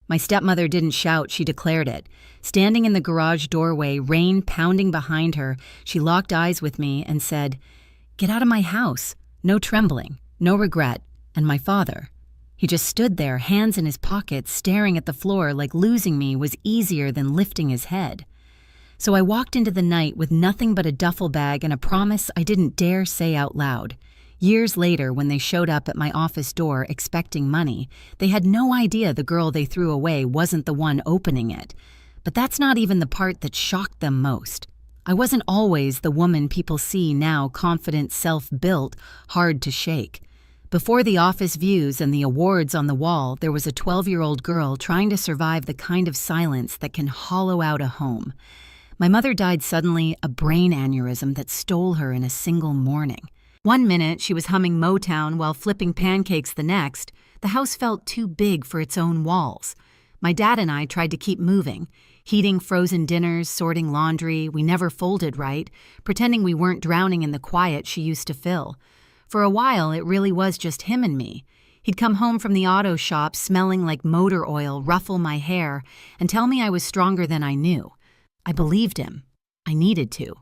My stepmother didn't shout, she declared it. Standing in the garage doorway, rain pounding behind her, she locked eyes with me and said, "Get out of my house." No trembling, no regret, and my father. He just stood there, hands in his pockets, staring at the floor like losing me was easier than lifting his head. So I walked into the night with nothing but a duffel bag and a promise I didn't dare say out loud. Years later, when they showed up at my office door expecting money, they had no idea the girl they threw away wasn't the one opening it. But that's not even the part that shocked them most. I wasn't always the woman people see now, confident, self-built, hard to shake. Before the office views and the awards on the wall, there was a 12-year-old girl trying to survive the kind of silence that can hollow out a home. My mother died suddenly, a brain aneurysm that stole her in a single morning. One minute she was humming Motown while flipping pancakes the next. The house felt too big for its own walls. My dad and I tried to keep moving, heating frozen dinners, sorting laundry, we never folded right, pretending we weren't drowning in the quiet she used to fill. For a while, it really was just him and me. He'd come home from the auto shop smelling like motor oil, ruffle my hair, and tell me I was stronger than I knew. I believed him. I needed to.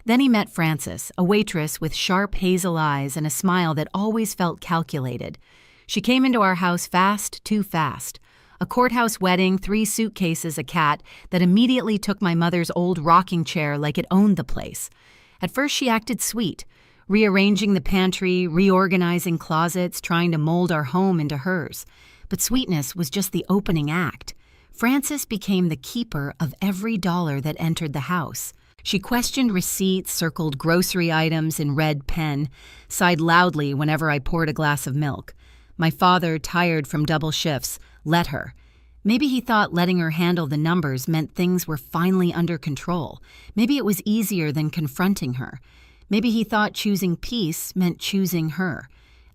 Then he met Frances, a waitress with sharp hazel eyes and a smile that always felt calculated. She came into our house fast, too fast. A courthouse wedding, 3 suitcases, a cat that immediately took my mother's old rocking chair like it owned the place. At first she acted sweet, rearranging the pantry, reorganizing closets, trying to mold our home into hers. But sweetness was just the opening act. Frances became the keeper of every dollar that entered the house. She questioned receipts, circled grocery items in red pen, sighed loudly whenever I poured a glass of milk. My father, tired from double shifts, let her. Maybe he thought letting her handle the numbers meant things were finally under control. Maybe it was easier than confronting her. Maybe he thought choosing peace meant choosing her.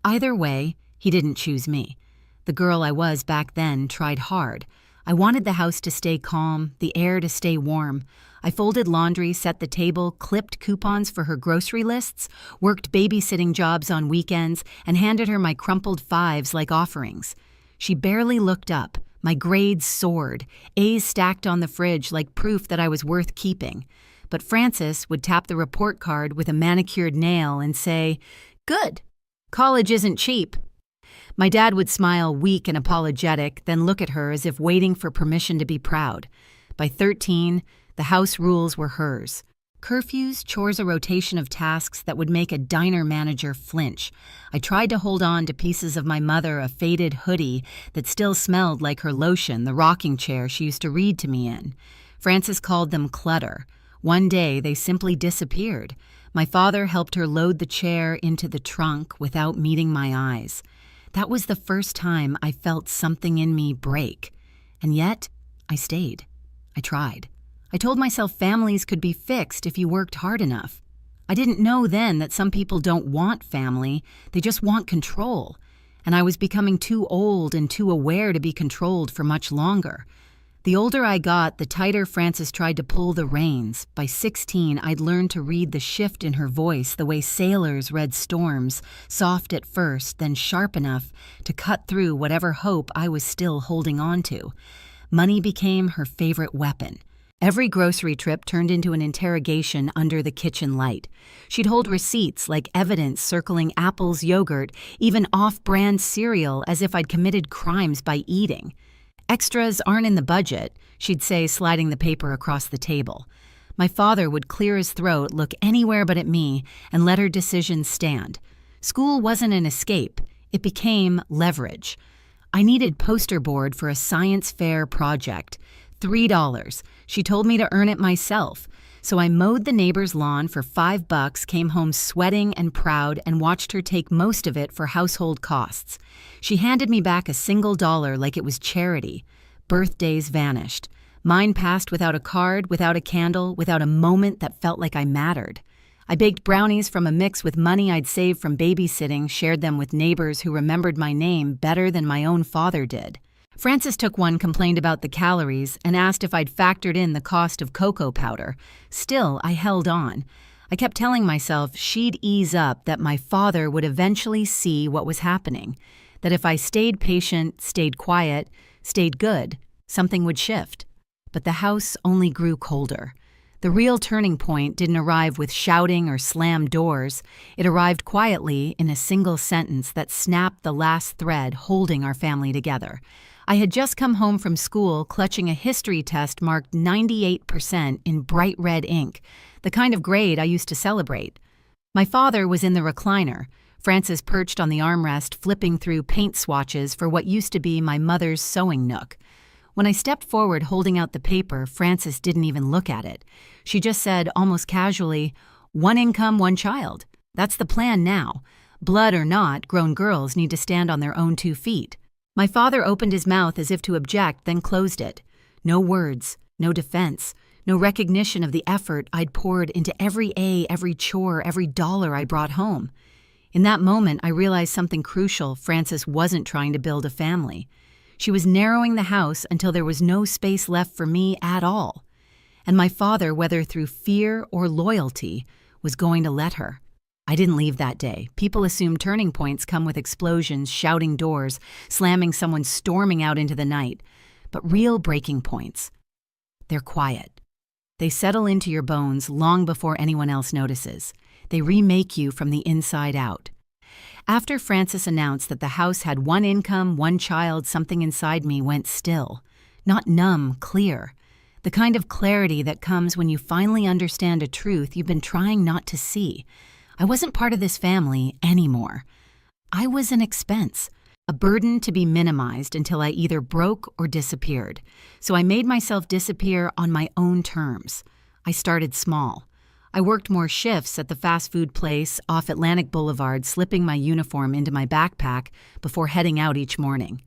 Either way, he didn't choose me. The girl I was back then tried hard. I wanted the house to stay calm, the air to stay warm. I folded laundry, set the table, clipped coupons for her grocery lists, worked babysitting jobs on weekends, and handed her my crumpled fives like offerings. She barely looked up. My grades soared, A's stacked on the fridge like proof that I was worth keeping. But Frances would tap the report card with a manicured nail and say, "Good. College isn't cheap." My dad would smile, weak and apologetic, then look at her as if waiting for permission to be proud. By 13, the house rules were hers. Curfews, chores, a rotation of tasks that would make a diner manager flinch. I tried to hold on to pieces of my mother, a faded hoodie that still smelled like her lotion, the rocking chair she used to read to me in. Frances called them clutter. One day, they simply disappeared. My father helped her load the chair into the trunk without meeting my eyes. That was the first time I felt something in me break. And yet, I stayed. I tried. I told myself families could be fixed if you worked hard enough. I didn't know then that some people don't want family, they just want control. And I was becoming too old and too aware to be controlled for much longer. The older I got, the tighter Frances tried to pull the reins. By 16, I'd learned to read the shift in her voice the way sailors read storms, soft at first, then sharp enough to cut through whatever hope I was still holding on to. Money became her favorite weapon. Every grocery trip turned into an interrogation under the kitchen light. She'd hold receipts like evidence circling apples, yogurt, even off-brand cereal as if I'd committed crimes by eating. "Extras aren't in the budget," she'd say, sliding the paper across the table. My father would clear his throat, look anywhere but at me, and let her decisions stand. School wasn't an escape. It became leverage. I needed poster board for a science fair project. $3. She told me to earn it myself. So I mowed the neighbor's lawn for $5, came home sweating and proud, and watched her take most of it for household costs. She handed me back a single dollar like it was charity. Birthdays vanished. Mine passed without a card, without a candle, without a moment that felt like I mattered. I baked brownies from a mix with money I'd saved from babysitting, shared them with neighbors who remembered my name better than my own father did. Frances took one, complained about the calories, and asked if I'd factored in the cost of cocoa powder. Still, I held on. I kept telling myself she'd ease up, that my father would eventually see what was happening, that if I stayed patient, stayed quiet, stayed good, something would shift. But the house only grew colder. The real turning point didn't arrive with shouting or slammed doors. It arrived quietly in a single sentence that snapped the last thread holding our family together. I had just come home from school clutching a history test marked 98% in bright red ink, the kind of grade I used to celebrate. My father was in the recliner, Frances perched on the armrest flipping through paint swatches for what used to be my mother's sewing nook. When I stepped forward holding out the paper, Frances didn't even look at it. She just said, almost casually, "One income, one child. That's the plan now. Blood or not, grown girls need to stand on their own 2 feet." My father opened his mouth as if to object, then closed it. No words, no defense, no recognition of the effort I'd poured into every A, every chore, every dollar I brought home. In that moment, I realized something crucial. Frances wasn't trying to build a family. She was narrowing the house until there was no space left for me at all. And my father, whether through fear or loyalty, was going to let her. I didn't leave that day. People assume turning points come with explosions, shouting doors, slamming someone storming out into the night. But real breaking points, they're quiet. They settle into your bones long before anyone else notices. They remake you from the inside out. After Frances announced that the house had 1 income, 1 child, something inside me went still. Not numb, clear. The kind of clarity that comes when you finally understand a truth you've been trying not to see. I wasn't part of this family anymore. I was an expense, a burden to be minimized until I either broke or disappeared. So I made myself disappear on my own terms. I started small. I worked more shifts at the fast food place off Atlantic Boulevard, slipping my uniform into my backpack before heading out each morning.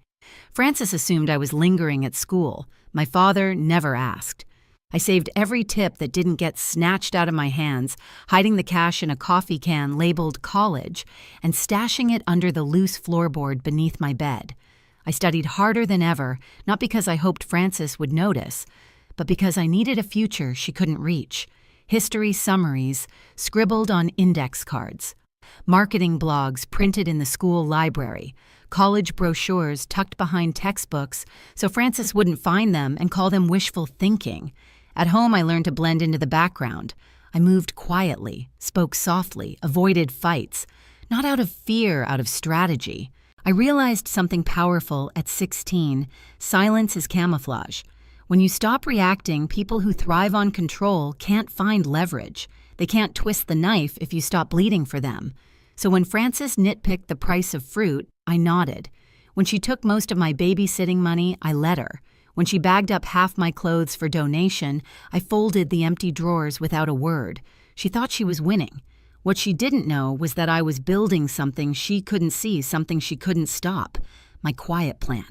Frances assumed I was lingering at school. My father never asked. I saved every tip that didn't get snatched out of my hands, hiding the cash in a coffee can labeled college and stashing it under the loose floorboard beneath my bed. I studied harder than ever, not because I hoped Frances would notice, but because I needed a future she couldn't reach. History summaries scribbled on index cards, marketing blogs printed in the school library, college brochures tucked behind textbooks so Frances wouldn't find them and call them wishful thinking. At home, I learned to blend into the background. I moved quietly, spoke softly, avoided fights, not out of fear, out of strategy. I realized something powerful at 16. Silence is camouflage. When you stop reacting, people who thrive on control can't find leverage. They can't twist the knife if you stop bleeding for them. So when Frances nitpicked the price of fruit, I nodded. When she took most of my babysitting money, I let her. When she bagged up half my clothes for donation, I folded the empty drawers without a word. She thought she was winning. What she didn't know was that I was building something she couldn't see, something she couldn't stop. My quiet plan.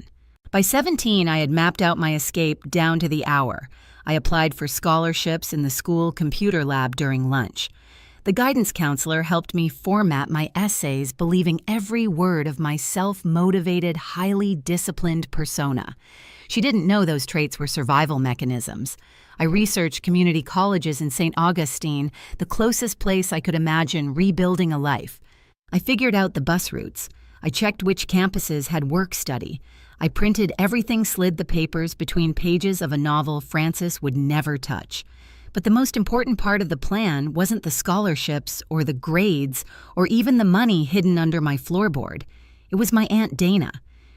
By 17, I had mapped out my escape down to the hour. I applied for scholarships in the school computer lab during lunch. The guidance counselor helped me format my essays, believing every word of my self-motivated, highly disciplined persona. She didn't know those traits were survival mechanisms. I researched community colleges in St. Augustine, the closest place I could imagine rebuilding a life. I figured out the bus routes. I checked which campuses had work study. I printed everything, slid the papers between pages of a novel Frances would never touch. But the most important part of the plan wasn't the scholarships or the grades or even the money hidden under my floorboard. It was my Aunt Dana.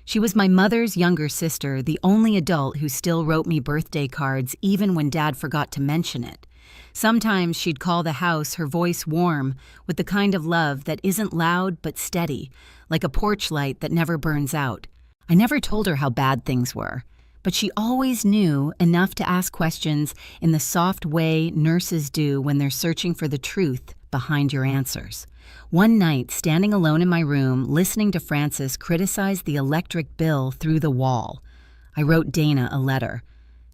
She was my mother's younger sister, the only adult who still wrote me birthday cards even when Dad forgot to mention it. Sometimes she'd call the house, her voice warm, with the kind of love that isn't loud but steady, like a porch light that never burns out. I never told her how bad things were, but she always knew enough to ask questions in the soft way nurses do when they're searching for the truth behind your answers. One night, standing alone in my room, listening to Frances criticize the electric bill through the wall, I wrote Dana a letter.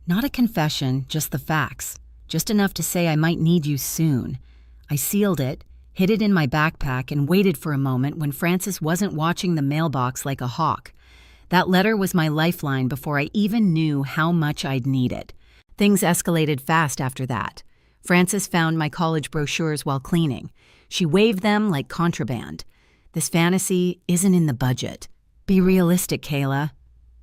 Not a confession, just the facts. Just enough to say I might need you soon. I sealed it, hid it in my backpack, and waited for a moment when Frances wasn't watching the mailbox like a hawk. That letter was my lifeline before I even knew how much I'd need it. Things escalated fast after that. Frances found my college brochures while cleaning. She waved them like contraband. This fantasy isn't in the budget. Be realistic, Kayla.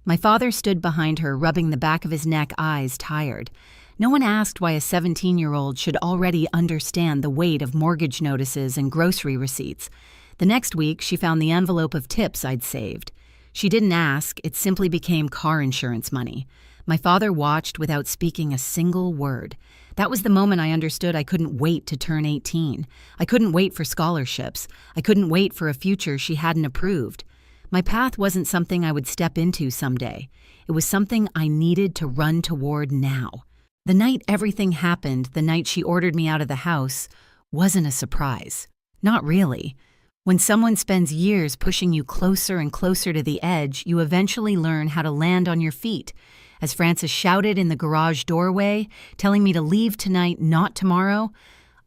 My father stood behind her, rubbing the back of his neck, eyes tired. No one asked why a 17-year-old should already understand the weight of mortgage notices and grocery receipts. The next week, she found the envelope of tips I'd saved. She didn't ask, it simply became car insurance money. My father watched without speaking a single word. That was the moment I understood I couldn't wait to turn 18. I couldn't wait for scholarships. I couldn't wait for a future she hadn't approved. My path wasn't something I would step into someday. It was something I needed to run toward now. The night everything happened, the night she ordered me out of the house, wasn't a surprise. Not really. When someone spends years pushing you closer and closer to the edge, you eventually learn how to land on your feet. As Frances shouted in the garage doorway, telling me to leave tonight, not tomorrow,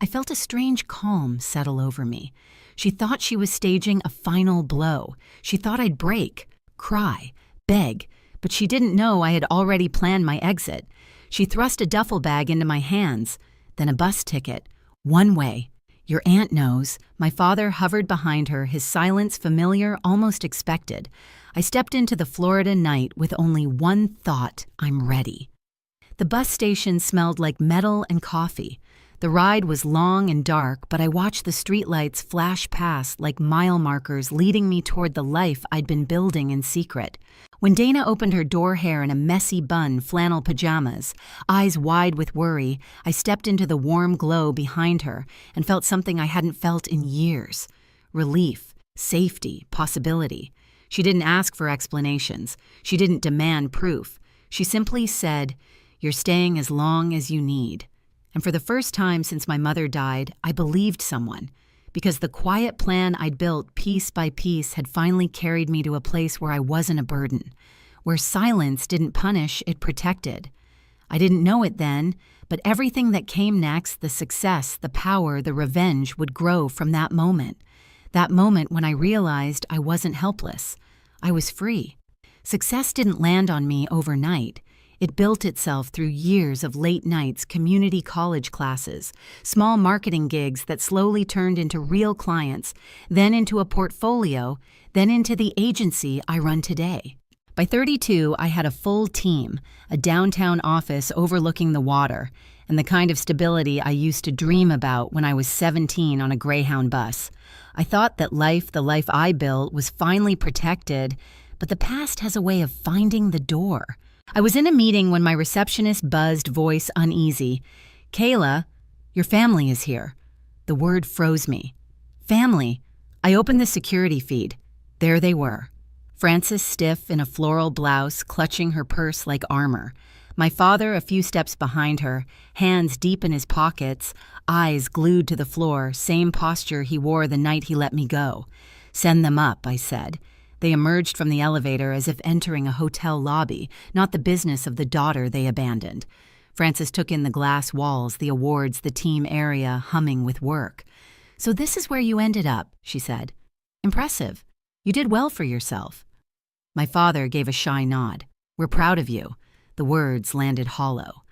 I felt a strange calm settle over me. She thought she was staging a final blow. She thought I'd break, cry, beg, but she didn't know I had already planned my exit. She thrust a duffel bag into my hands, then a bus ticket. One way. Your aunt knows. My father hovered behind her, his silence familiar, almost expected. I stepped into the Florida night with only one thought: I'm ready. The bus station smelled like metal and coffee. The ride was long and dark, but I watched the streetlights flash past like mile markers leading me toward the life I'd been building in secret. When Dana opened her door hair in a messy bun, flannel pajamas, eyes wide with worry, I stepped into the warm glow behind her and felt something I hadn't felt in years. Relief, safety, possibility. She didn't ask for explanations. She didn't demand proof. She simply said, "You're staying as long as you need." And for the first time since my mother died, I believed someone, because the quiet plan I'd built piece by piece had finally carried me to a place where I wasn't a burden, where silence didn't punish, it protected. I didn't know it then, but everything that came next, the success, the power, the revenge, would grow from that moment when I realized I wasn't helpless. I was free. Success didn't land on me overnight. It built itself through years of late nights, community college classes, small marketing gigs that slowly turned into real clients, then into a portfolio, then into the agency I run today. By 32, I had a full team, a downtown office overlooking the water, and the kind of stability I used to dream about when I was 17 on a Greyhound bus. I thought that the life I built, was finally protected, but the past has a way of finding the door. I was in a meeting when my receptionist buzzed, voice uneasy. "Kayla, your family is here." The word froze me. Family. I opened the security feed. There they were. Frances stiff in a floral blouse, clutching her purse like armor. My father a few steps behind her, hands deep in his pockets, eyes glued to the floor, same posture he wore the night he let me go. "Send them up," I said. They emerged from the elevator as if entering a hotel lobby, not the business of the daughter they abandoned. Frances took in the glass walls, the awards, the team area, humming with work. "So this is where you ended up," she said. "Impressive. You did well for yourself." My father gave a shy nod. "We're proud of you." The words landed hollow.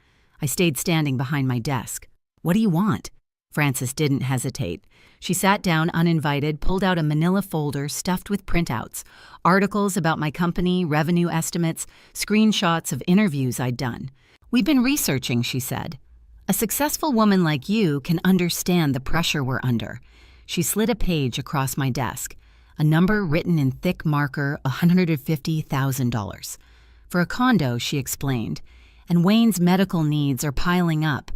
I stayed standing behind my desk. "What do you want?" Frances didn't hesitate. She sat down uninvited, pulled out a manila folder stuffed with printouts, articles about my company, revenue estimates, screenshots of interviews I'd done. "We've been researching," she said. "A successful woman like you can understand the pressure we're under." She slid a page across my desk, a number written in thick marker, $150,000. "For a condo," she explained, "and Wayne's medical needs are piling up.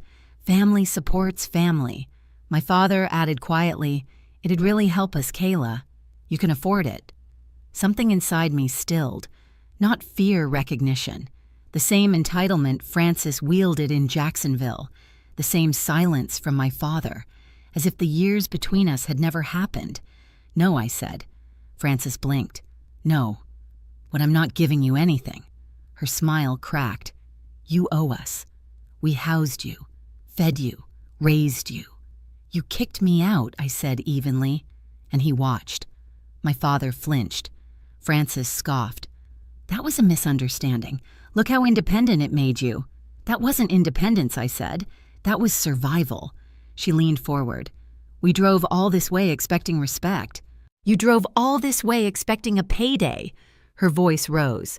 Family supports family." My father added quietly, "It'd really help us, Kayla. You can afford it." Something inside me stilled, not fear recognition. The same entitlement Frances wielded in Jacksonville, the same silence from my father, as if the years between us had never happened. "No," I said. Frances blinked. "No, but I'm not giving you anything." Her smile cracked. "You owe us. We housed you, fed you, raised you." "You kicked me out," I said evenly, and he watched. My father flinched. Frances scoffed. "That was a misunderstanding. Look how independent it made you." "That wasn't independence," I said. "That was survival." She leaned forward. "We drove all this way expecting respect." "You drove all this way expecting a payday." Her voice rose.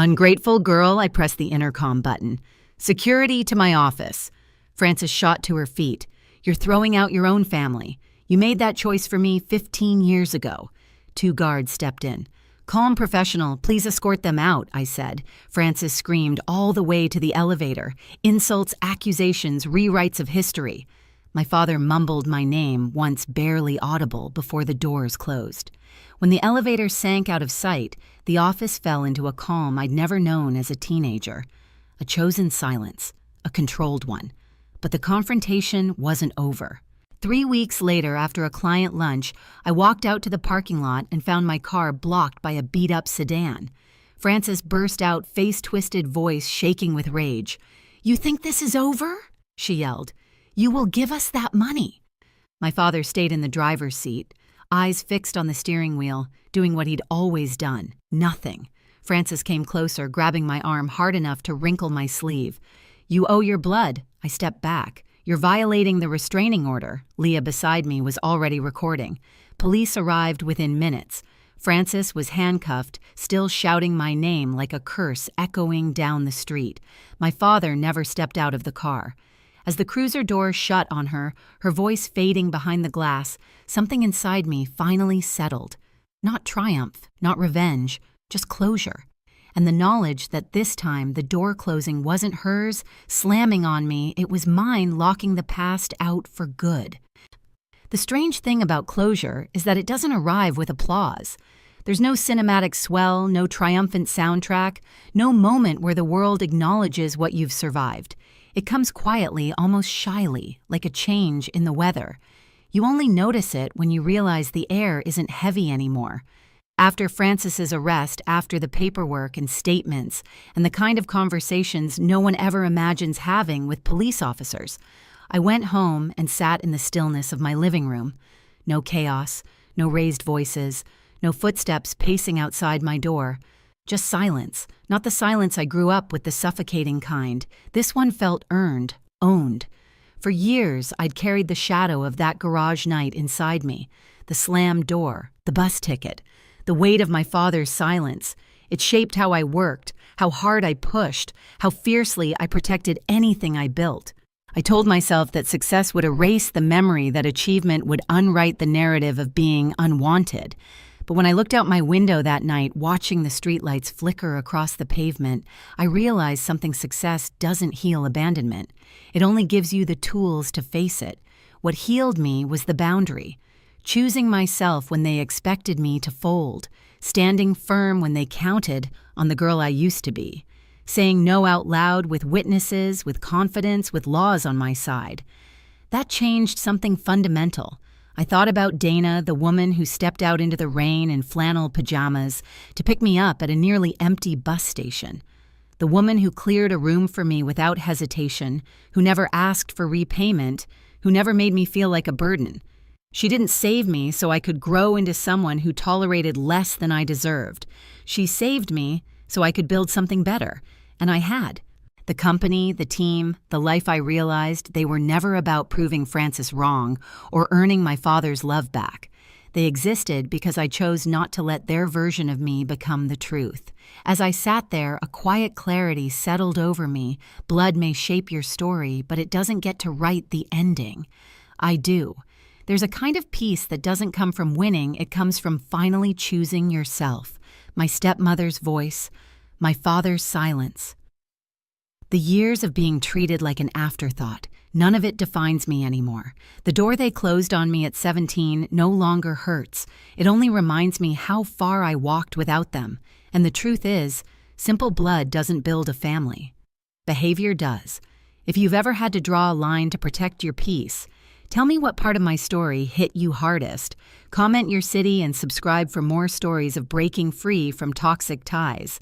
Ungrateful girl, I pressed the intercom button. Security to my office. Frances shot to her feet. You're throwing out your own family. You made that choice for me 15 years ago. 2 guards stepped in. Calm professional, please escort them out, I said. Frances screamed all the way to the elevator. Insults, accusations, rewrites of history. My father mumbled my name, once barely audible, before the doors closed. When the elevator sank out of sight, the office fell into a calm I'd never known as a teenager. A chosen silence, a controlled one. But the confrontation wasn't over. 3 weeks later, after a client lunch, I walked out to the parking lot and found my car blocked by a beat-up sedan. Frances burst out, face-twisted voice shaking with rage. "You think this is over?" she yelled. "You will give us that money." My father stayed in the driver's seat, eyes fixed on the steering wheel, doing what he'd always done, nothing. Frances came closer, grabbing my arm hard enough to wrinkle my sleeve. "You owe your blood." I stepped back. "You're violating the restraining order." Leah beside me was already recording. Police arrived within minutes. Frances was handcuffed, still shouting my name like a curse echoing down the street. My father never stepped out of the car. As the cruiser door shut on her, her voice fading behind the glass, something inside me finally settled. Not triumph, not revenge, just closure. And the knowledge that this time the door closing wasn't hers, slamming on me, it was mine locking the past out for good. The strange thing about closure is that it doesn't arrive with applause. There's no cinematic swell, no triumphant soundtrack, no moment where the world acknowledges what you've survived. It comes quietly, almost shyly, like a change in the weather. You only notice it when you realize the air isn't heavy anymore. After Frances's arrest, after the paperwork and statements, and the kind of conversations no one ever imagines having with police officers, I went home and sat in the stillness of my living room. No chaos, no raised voices, no footsteps pacing outside my door. Just silence, not the silence I grew up with, the suffocating kind. This one felt earned, owned. For years, I'd carried the shadow of that garage night inside me. The slammed door, the bus ticket, the weight of my father's silence. It shaped how I worked, how hard I pushed, how fiercely I protected anything I built. I told myself that success would erase the memory, that achievement would unwrite the narrative of being unwanted. But when I looked out my window that night, watching the streetlights flicker across the pavement, I realized something: success doesn't heal abandonment. It only gives you the tools to face it. What healed me was the boundary. Choosing myself when they expected me to fold, standing firm when they counted on the girl I used to be, saying no out loud with witnesses, with confidence, with laws on my side. That changed something fundamental. I thought about Dana, the woman who stepped out into the rain in flannel pajamas to pick me up at a nearly empty bus station. The woman who cleared a room for me without hesitation, who never asked for repayment, who never made me feel like a burden. She didn't save me so I could grow into someone who tolerated less than I deserved. She saved me so I could build something better, and I had. The company, the team, the life I realized, they were never about proving Frances wrong or earning my father's love back. They existed because I chose not to let their version of me become the truth. As I sat there, a quiet clarity settled over me. Blood may shape your story, but it doesn't get to write the ending. I do. There's a kind of peace that doesn't come from winning, it comes from finally choosing yourself. My stepmother's voice, my father's silence. The years of being treated like an afterthought, none of it defines me anymore. The door they closed on me at 17 no longer hurts. It only reminds me how far I walked without them. And the truth is, simple blood doesn't build a family. Behavior does. If you've ever had to draw a line to protect your peace, tell me what part of my story hit you hardest. Comment your city and subscribe for more stories of breaking free from toxic ties.